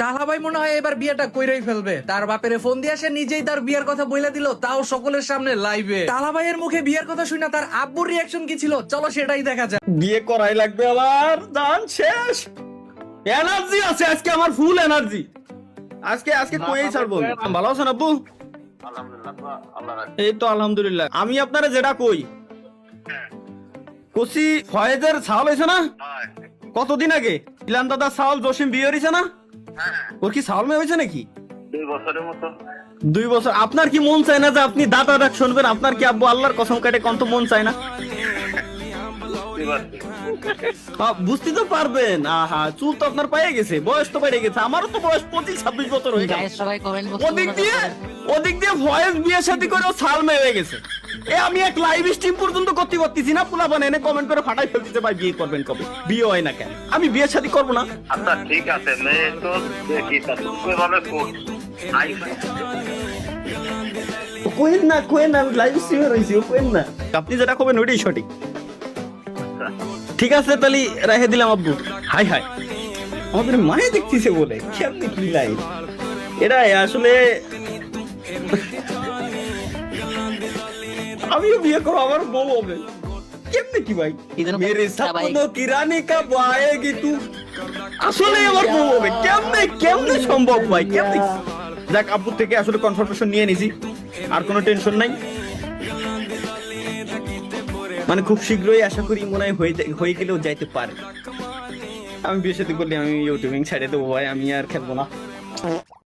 তাহলা ভাই মনে হয় এবার বিয়েটা কইরাই ফেলবে। তার বাপের ফোন দিয়ে সে নিজেই তার বিয়ের কথা বইলা দিল, তাও সকলের সামনে লাইভে। তাহলা ভাইয়ের মুখে বিয়ের কথা শুনে তার আব্বুর রিয়াকশন কি ছিল, চলো সেটাই দেখা যাক। বিয়ে করাই লাগবে আবার, দান শেষ। এনার্জি আছে আজকে, আমার ফুল এনার্জি। আজকে কইই ছাড়বো। ভালো আছেন আব্বু? এই তো আলহামদুলিল্লাহ। আমি আপনারা যেটা কই কসি ফয়েজের ছাল হয়েছে না কতদিন আগে, ইলান দাদা ছাল জসিম বিয়ে হয়েছে না, ওর কি ছাল মেয়ে হয়েছে নাকি? 2 বছরের মতো। 2 বছর। আপনার কি মন চায় না যে আপনি দাদা ডাক শুনবেন? আপনার কি আব্বু আল্লাহর কসম কাটে কত মন চায় না? বুঝতে তো পারবেন। আহা, চুল তো আপনার পায়ে গেছে, বয়স তো বেড়ে গেছে। আমারও তো বয়স 25-26 বছর হয়ে গেছে। ওদিক দিয়ে ভয়েস বিয়ে শাদী করে ছাল মেয়ে হয়ে গেছে। আমি এক লাইভ স্ট্রিম পর্যন্ত করতে পারতেছি না, পোলা বানায় কমেন্ট করে ফাটাই ফেলতেছে, ভাই বিয়ে করবেন কবে? বিয়ে হয় না কেন? আমি বিয়ে শাদী করবো না। আচ্ছা ঠিক আছে, মেয়ে তো দেখি তা তুমি ভাবে কোন আই কোয়েন না, আমি লাইভ স্ট্রিমে রইছি, কোয়েন না। আপনি যেটা করবেন ওইটাই সঠিক। ঠিক আছে তাহলে রেখে দিলাম আব্বু। হাই হাই, আমাদের মায়ে দেখতেছে বলে কেমনি কি লাইভ এটা আসলে। আমিও বিয়ে করবো, আমার বউ হবে কেমনে কি ভাই? মেরে সপনো কি রানী কব আয়েগি তু, আসলে আমার বউ হবে কেমনে সম্ভব ভাই? কেমনে? যাক, আব্বু থেকে আসলে কনফার্মেশন নিয়ে নিছি, আর কোনো টেনশন নাই। মানে খুব শীঘ্রই আশা করি মনে হয় হয়ে গেলেও যাইতে পারে। আমি বিয়ে সাথে করলে আমি ইউটিউবিং ছেড়ে দেবো ভাই, আমি আর খেলবো না।